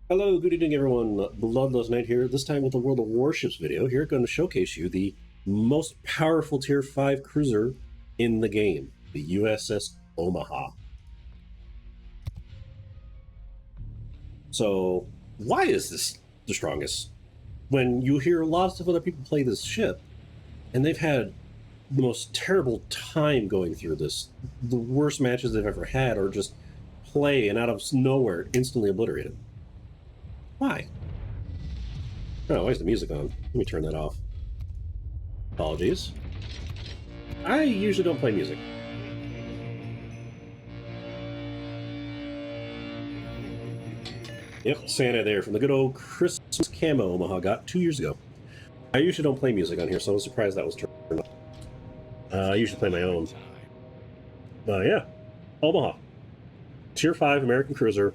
Hello, good evening everyone. Bloodlust Knight here, this time with a World of Warships video. Here, going to showcase you the most powerful Tier 5 cruiser in the game, the USS Omaha. So, why is this the strongest? When you hear lots of other people play this ship, and they've had the most terrible time going through this, the worst matches they've ever had, or just play and out of nowhere instantly obliterated. Why? Oh, why is the music on? Let me turn that off. Apologies. I usually don't play music. Yep, Santa there from the good old Christmas camo Omaha got 2 years ago. I usually don't play music on here, so I was surprised that was turned on. I usually play my own. Yeah, Omaha. Tier 5 American cruiser.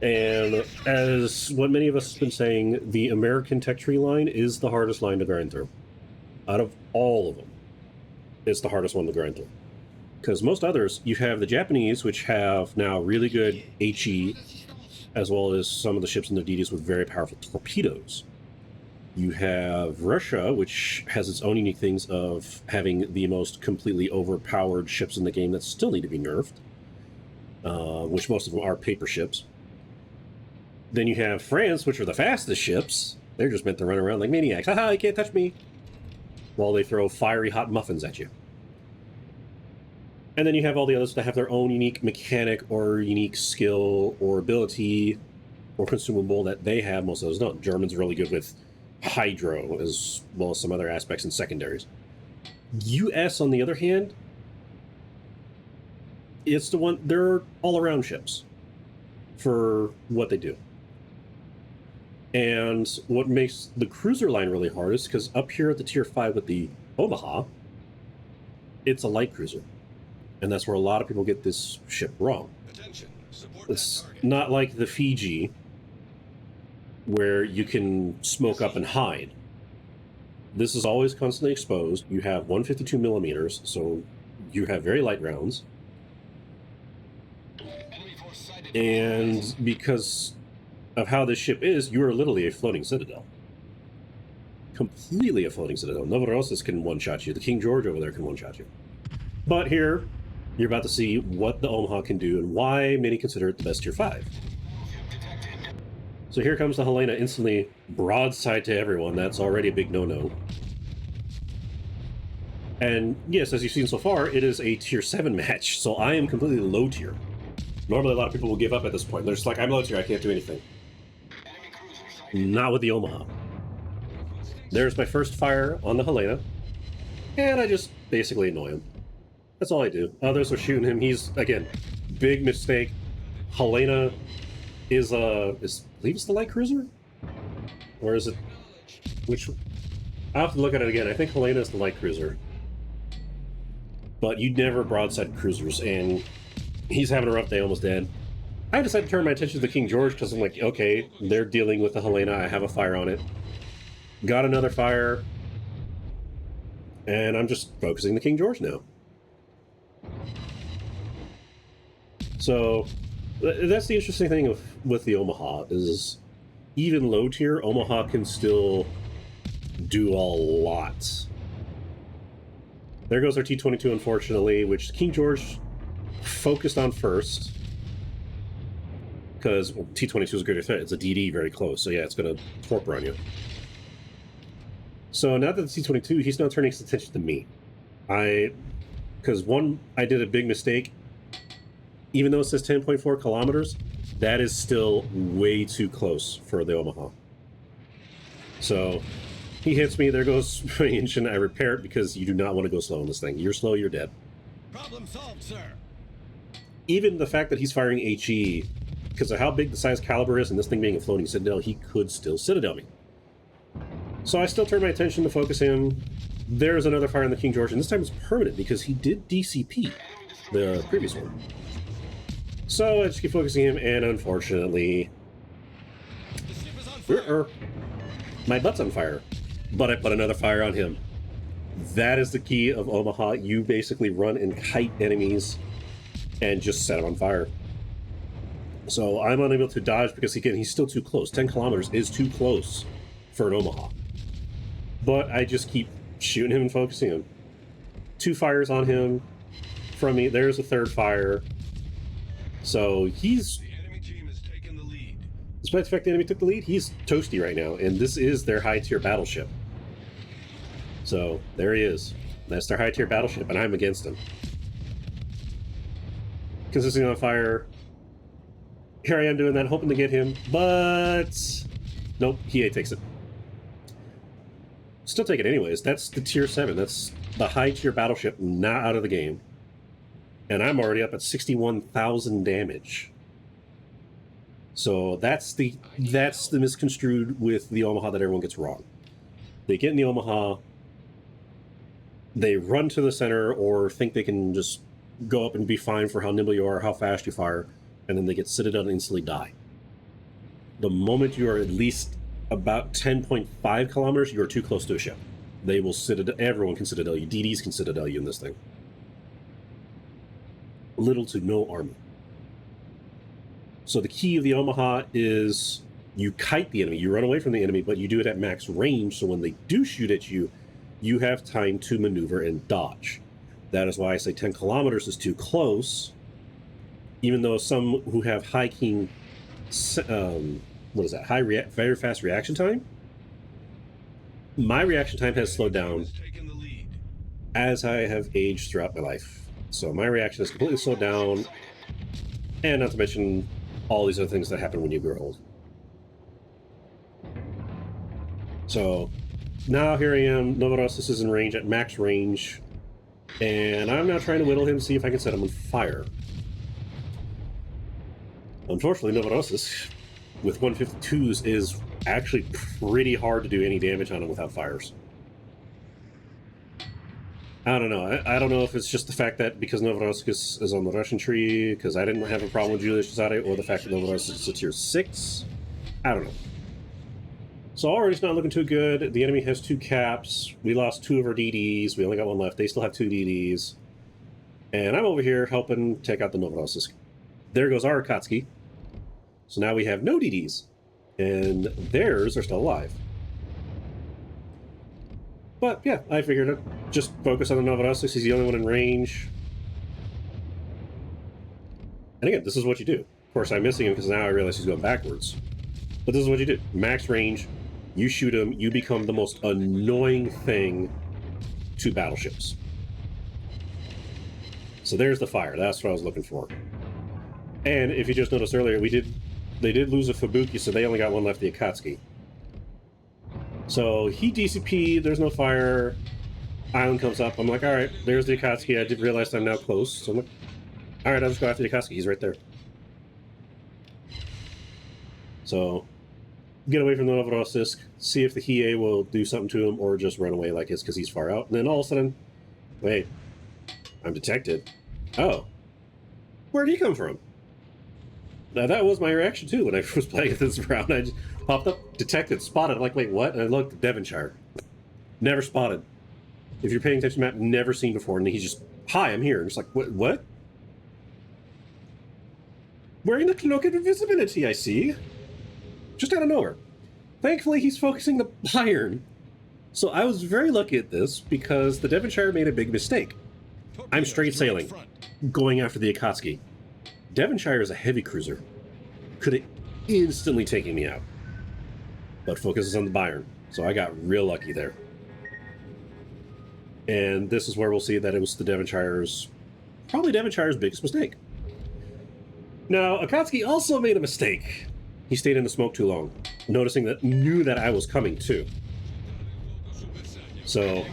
And as what many of us have been saying, the American tech tree line is the hardest line to grind through. Out of all of them, it's the hardest one to grind through. Because most others, you have the Japanese, which have now really good HE, as well as some of the ships in the DDs with very powerful torpedoes. You have Russia, which has its own unique things of having the most completely overpowered ships in the game that still need to be nerfed, which most of them are paper ships. Then you have France, which are the fastest ships. They're just meant to run around like maniacs. Haha, you can't touch me! While they throw fiery hot muffins at you. And then you have all the others that have their own unique mechanic or unique skill or ability or consumable that they have. Most of those don't. German's really good with hydro as well as some other aspects and secondaries. US, on the other hand, it's the one, they're all-around ships for what they do. And what makes the cruiser line really hard is because up here at the Tier 5 with the Omaha, it's a light cruiser. And that's where a lot of people get this ship wrong. It's not like the Fiji, where you can smoke up and hide. This is always constantly exposed. You have 152 millimeters, so you have very light rounds. And because of how this ship is, you are literally a floating citadel. Completely a floating citadel. Novorossiysk can one-shot you. The King George over there can one-shot you. But here, you're about to see what the Omaha can do and why many consider it the best Tier 5. So here comes the Helena instantly broadside to everyone. That's already a big no-no. And yes, as you've seen so far, it is a Tier 7 match, so I am completely low tier. Normally a lot of people will give up at this point. They're just like, I'm low tier, I can't do anything. Not with the Omaha. There's my first fire on the Helena, and I just basically annoy him. That's all I do. Others are shooting him. He's, again, big mistake. Helena is I believe it's the light cruiser? Or is it, which, I'll have to look at it again. I think Helena is the light cruiser. But you never broadside cruisers, and he's having a rough day, almost dead. I decided to turn my attention to the King George because I'm like, okay, they're dealing with the Helena. I have a fire on it. Got another fire. And I'm just focusing the King George now. So, that's the interesting thing with the Omaha, is even low tier, Omaha can still do a lot. There goes our T-22, unfortunately, which King George focused on first. Because T-22 is a greater threat. It's a DD very close, so yeah, it's going to torpor on you. So now that the T-22, he's now turning his attention to me. Because one, I did a big mistake. Even though it says 10.4 kilometers, that is still way too close for the Omaha. So he hits me, there goes my engine, I repair it because you do not want to go slow on this thing. You're slow, you're dead. Problem solved, sir. Even the fact that he's firing HE, because of how big the size caliber is and this thing being a floating citadel, he could still citadel me. So I still turn my attention to focus him. There's another fire on the King George, and this time it's permanent because he did DCP the previous one. So I just keep focusing him, and unfortunately, my butt's on fire. But I put another fire on him. That is the key of Omaha. You basically run and kite enemies and just set them on fire. So I'm unable to dodge because, again, he's still too close. 10 kilometers is too close for an Omaha. But I just keep shooting him and focusing him. 2 fires on him from me. There's a 3rd fire. So he's... The enemy team has taken the lead. Despite the fact the enemy took the lead, he's toasty right now. And this is their high-tier battleship. So there he is. That's their high-tier battleship, and I'm against him. Consisting on fire. Here I am doing that, hoping to get him, but nope, he takes it. Still take it anyways. That's the tier 7. That's the high tier battleship, not out of the game. And I'm already up at 61,000 damage. So that's the misconstrued with the Omaha that everyone gets wrong. They get in the Omaha, they run to the center or think they can just go up and be fine for how nimble you are, how fast you fire, and then they get citadel and instantly die. The moment you are at least about 10.5 kilometers, you're too close to a ship. They will citadel, everyone can citadel you. DDs can citadel you in this thing. Little to no armor. So the key of the Omaha is you kite the enemy. You run away from the enemy, but you do it at max range, so when they do shoot at you, you have time to maneuver and dodge. That is why I say 10 kilometers is too close. Even though some who have high keen, what is that? Very fast reaction time. My reaction time has slowed down as I have aged throughout my life. So my reaction has completely slowed down, and not to mention all these other things that happen when you grow old. So now here I am. Novorossiysk is in range at max range, and I'm now trying to whittle him to see if I can set him on fire. Unfortunately, Novorossiysk with 152s is actually pretty hard to do any damage on him without fires. I don't know. I don't know if it's just the fact that because Novorossiysk is on the Russian tree, because I didn't have a problem with Julius Caesare, or the fact that Novorossiysk is a tier 6. I don't know. So already it's not looking too good. The enemy has 2 caps. We lost 2 of our DDs. We only got 1 left. They still have 2 DDs. And I'm over here helping take out the Novorossiysk. There goes our Akatsuki. So now we have no DDs. And theirs are still alive. But yeah, I figured I'd just focus on the Novorossiysk. He's the only one in range. And again, this is what you do. Of course, I'm missing him because now I realize he's going backwards. But this is what you do. Max range, you shoot him, you become the most annoying thing to battleships. So there's the fire. That's what I was looking for. And if you just noticed earlier, they did lose a Fubuki, so they only got 1 left, the Akatsuki. So he DCP'd, there's no fire. Island comes up. I'm like, alright, there's the Akatsuki. I did realize I'm now close. So I'm like, alright, I'll just go after the Akatsuki. He's right there. So, get away from the Novorossiysk, see if the Hiei will do something to him, or just run away like it's because he's far out. And then all of a sudden, wait, I'm detected. Oh, where'd he come from? Now that was my reaction too when I was playing this round. I just popped up, detected, spotted. I'm like, wait, what? And I looked, Devonshire. Never spotted. If you're paying attention to the map, never seen before. And he's just, hi, I'm here. And it's like, what? Wearing the cloak of invisibility, I see. Just out of nowhere. Thankfully, he's focusing the iron. So I was very lucky at this because the Devonshire made a big mistake. I'm straight sailing, going after the Akatsuki. Devonshire is a heavy cruiser. Could have instantly taken me out. But focuses on the Byron. So I got real lucky there. And this is where we'll see that it was the probably Devonshire's biggest mistake. Now, Akatsuki also made a mistake. He stayed in the smoke too long, knew that I was coming too. So,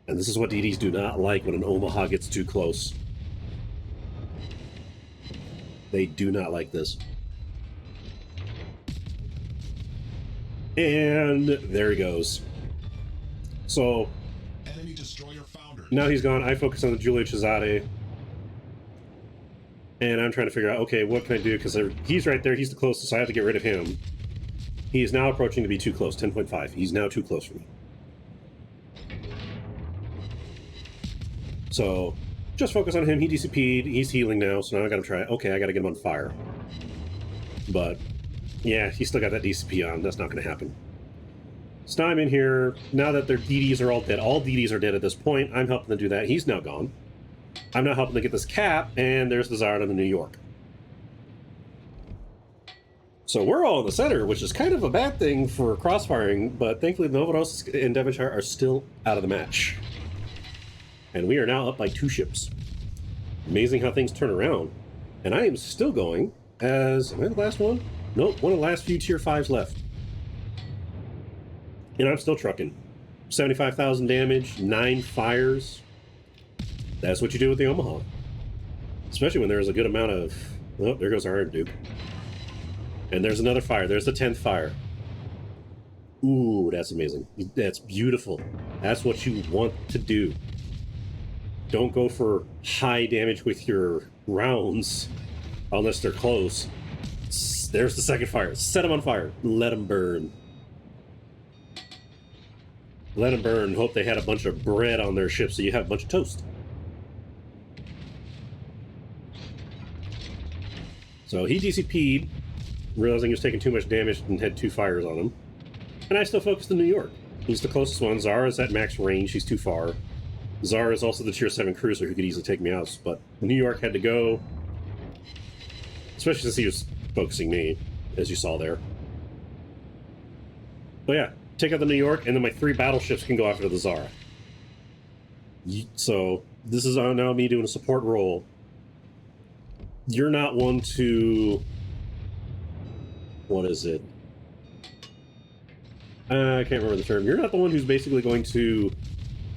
and this is what DDs do not like when an Omaha gets too close. They do not like this. And there he goes. So, enemy destroyer foundered. Now he's gone. I focus on the Julius Caesare. And I'm trying to figure out, okay, what can I do? Because he's right there. He's the closest, so I have to get rid of him. He is now approaching to be too close, 10.5. He's now too close for me. So just focus on him. He DCP'd. He's healing now, so now I gotta try. Okay, I gotta get him on fire. But, yeah, he's still got that DCP on. That's not gonna happen. So now I'm in here. Now that their DDs are all dead, all DDs are dead at this point. I'm helping them do that. He's now gone. I'm now helping to get this cap, and there's the Zara to the New York. So we're all in the center, which is kind of a bad thing for crossfiring, but thankfully Novaros and Devonshire are still out of the match. And we are now up by 2 ships. Amazing how things turn around. And I am still going as... Am I the last one? Nope, one of the last few tier 5s left. And I'm still trucking. 75,000 damage, 9 fires. That's what you do with the Omaha. Especially when there's a good amount of... Oh, there goes our Iron Duke. And there's another fire. There's the 10th fire. Ooh, that's amazing. That's beautiful. That's what you want to do. Don't go for high damage with your rounds unless they're close. There's the 2nd fire. Set them on fire. Let them burn. Let them burn. Hope they had a bunch of bread on their ship so you have a bunch of toast. So he DCP'd, realizing he was taking too much damage and had 2 fires on him. And I still focused on New York. He's the closest one. Zara's at max range. He's too far. Zara is also the tier 7 cruiser who could easily take me out, but New York had to go. Especially since he was focusing me, as you saw there. But yeah, take out the New York, and then my 3 battleships can go after the Zara. So, this is now me doing a support role. You're not one to... What is it? I can't remember the term. You're not the one who's basically going to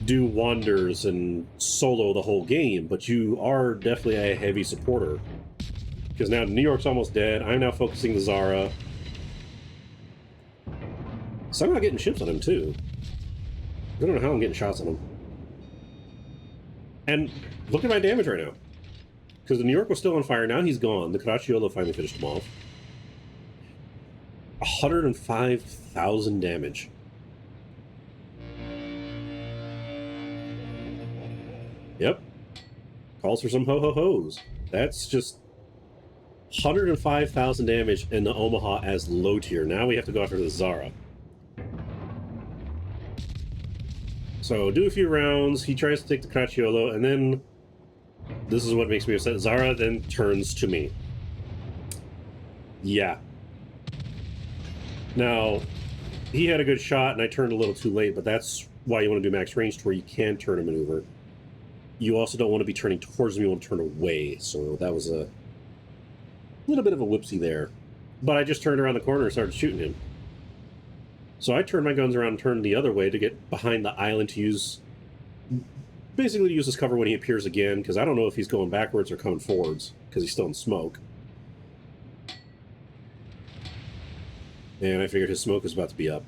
do wonders and solo the whole game, but you are definitely a heavy supporter. Because now New York's almost dead. I'm now focusing the Zara. So I'm not getting ships on him, too. I don't know how I'm getting shots on him. And look at my damage right now. Because the New York was still on fire. Now he's gone. The Caracciolo finally finished him off. 105,000 damage. Yep. Calls for some ho-ho-hos. That's just 105,000 damage in the Omaha as low tier. Now we have to go after the Zara. So do a few rounds. He tries to take the Caracciolo, and then this is what makes me upset. Zara then turns to me. Yeah. Now, he had a good shot, and I turned a little too late, but that's why you want to do max range to where you can turn a maneuver. You also don't want to be turning towards him, you want to turn away, so that was a little bit of a whoopsie there. But I just turned around the corner and started shooting him. So I turned my guns around and turned the other way to get behind the island to use... Basically to use his cover when he appears again, because I don't know if he's going backwards or coming forwards, because he's still in smoke. And I figured his smoke was about to be up.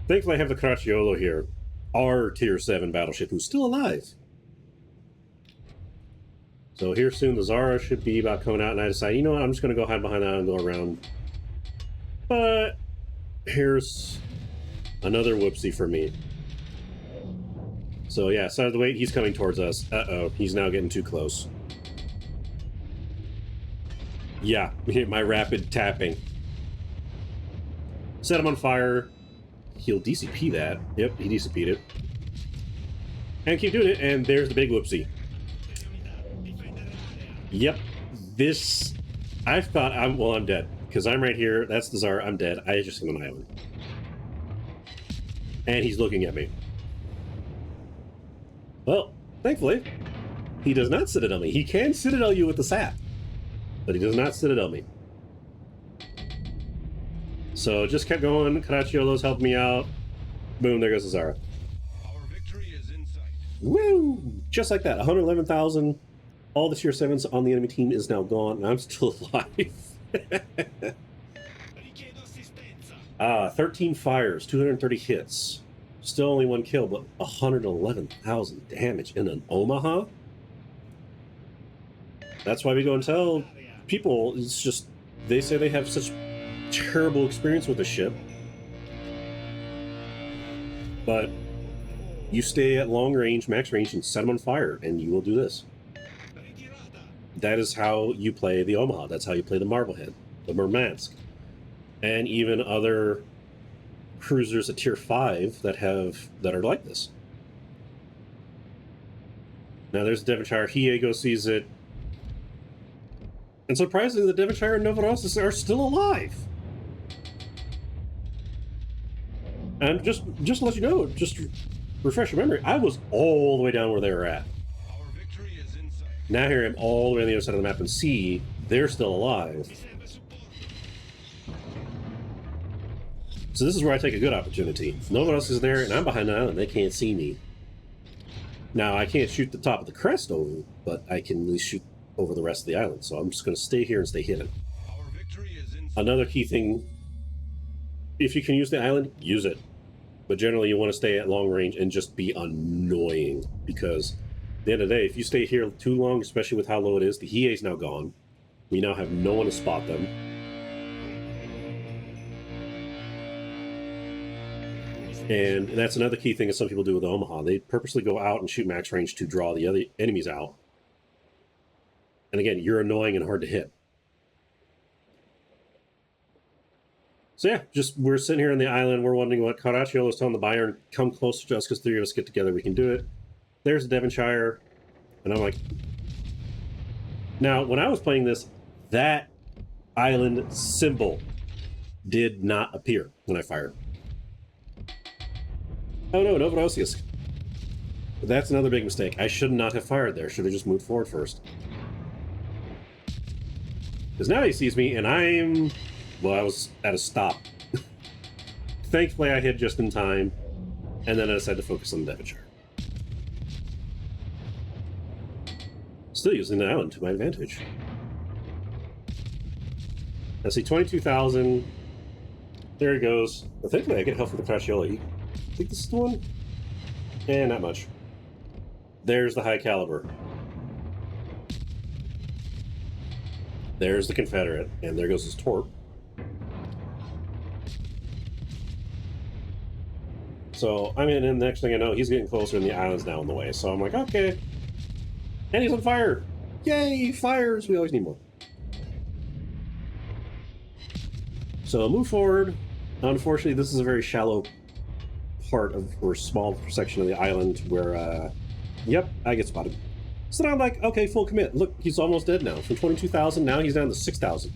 Thankfully I have the Caracciolo here. Our tier 7 battleship, who's still alive. So here soon the Zara should be about coming out, and I decide, you know what, I'm just going to go hide behind that and go around. But here's another whoopsie for me. So yeah, side of the weight, he's coming towards us. Uh-oh, he's now getting too close. Yeah, my rapid tapping. Set him on fire. He'll DCP that. Yep, he DCP'd it. And keep doing it, and there's the big whoopsie. Yep, this... I thought, I'm dead. Because I'm right here, that's the Zara, I'm dead. I just hit an island. And he's looking at me. Well, thankfully, he does not Citadel me. He can Citadel you with the sap, but he does not Citadel me. So just kept going. Caracciolo's helped me out. Boom, there goes the Zara. Our victory is in sight. Woo! Just like that, 111,000. All the tier 7s on the enemy team is now gone, and I'm still alive. 13 fires, 230 hits. Still only 1 kill, but 111,000 damage in an Omaha? That's why we go and tell people, it's just, they say they have such terrible experience with the ship. But You stay at long range, max range, and set them on fire, and you will do this. That is how you play the Omaha. That's how you play the Marblehead, the Murmansk, and even other cruisers at Tier 5 that are like this. Now there's Devonshire. Hiego sees it. And surprisingly, the Devonshire and Novorossiysk are still alive. And just to let you know, just refresh your memory, I was all the way down where they were at. Our victory is in sight. Now here I am all the way on the other side of the map and see they're still alive. So this is where I take a good opportunity. Novorossiysk is there, and I'm behind the island. They can't see me. Now, I can't shoot the top of the crest over, but I can at least shoot over the rest of the island. So I'm just going to stay here and stay hidden. Our victory is in sight. Another key thing, if you can use the island, use it. But generally, you want to stay at long range and just be annoying. Because at the end of the day, if you stay here too long, especially with how low it is, the Hie's now gone. We now have no one to spot them. And that's another key thing that some people do with the Omaha. They purposely go out and shoot max range to draw the other enemies out. And again, you're annoying and hard to hit. So yeah, we're sitting here on the island. We're wondering what Caracciolo is telling the Bayern, come closer to us because three of us get together, we can do it. There's Devonshire. And I'm like... Now, when I was playing this, that island symbol did not appear when I fired. Oh no, Novorossiysk. That's another big mistake. I should not have fired there. Should have just moved forward first. Because now he sees me and I'm... Well, I was at a stop. Thankfully, I hit just in time. And then I decided to focus on the Devonshire. Still using the island to my advantage. I see 22,000. There he goes. Well, thankfully, I get help from the Caracciolo. I think this is the one? And not much. There's the high caliber. There's the Confederate. And there goes his torp. So, I mean, and the next thing I know, he's getting closer and the island's now in the way. So I'm like, okay. And he's on fire. Yay, fires. We always need more. So move forward. Unfortunately, this is a very shallow part of, or small section of the island where, yep, I get spotted. So now I'm like, okay, full commit. Look, he's almost dead now. From 22,000, now he's down to 6,000.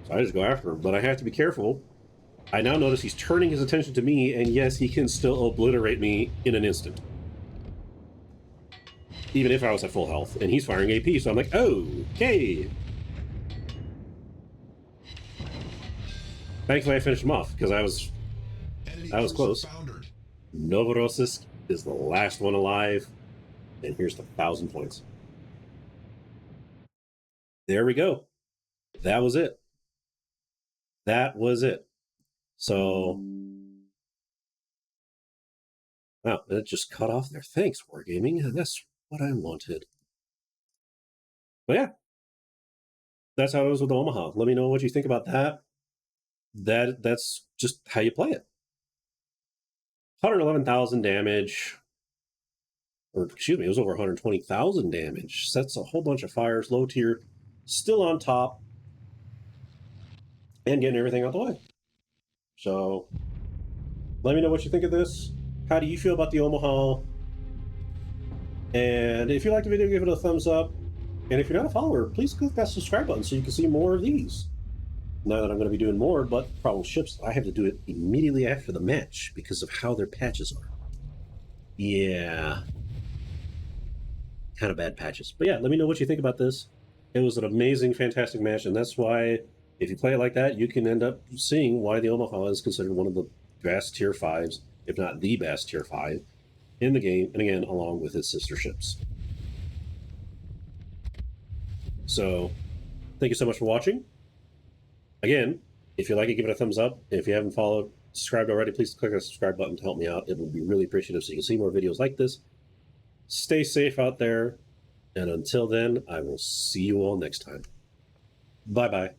So I just go after him, but I have to be careful. I now notice he's turning his attention to me, and yes, he can still obliterate me in an instant. Even if I was at full health, and he's firing AP, so I'm like, oh, okay. Thankfully, I finished him off, because I was close. Novorossiysk is the last one alive, and here's the 1,000 points. There we go. That was it. That was it. So, wow, it just cut off there. Thanks, Wargaming. That's what I wanted. But yeah, that's how it was with Omaha. Let me know what you think about that. That's just how you play it. 111,000 damage. Or, excuse me, it was over 120,000 damage. Sets a whole bunch of fires. Low tier. Still on top. And getting everything out the way. So, let me know what you think of this. How do you feel about the Omaha? And if you liked the video, give it a thumbs up. And if you're not a follower, please click that subscribe button so you can see more of these. Now that I'm going to be doing more, but problem with ships, I have to do it immediately after the match because of how their patches are. Yeah. Kind of bad patches. But yeah, let me know what you think about this. It was an amazing, fantastic match, and that's why, if you play it like that, you can end up seeing why the Omaha is considered one of the best Tier 5s, if not the best Tier 5, in the game, and again, along with its sister ships. So, thank you so much for watching. Again, if you like it, give it a thumbs up. If you haven't subscribed already, please click the subscribe button to help me out. It would be really appreciative so you can see more videos like this. Stay safe out there, and until then, I will see you all next time. Bye-bye.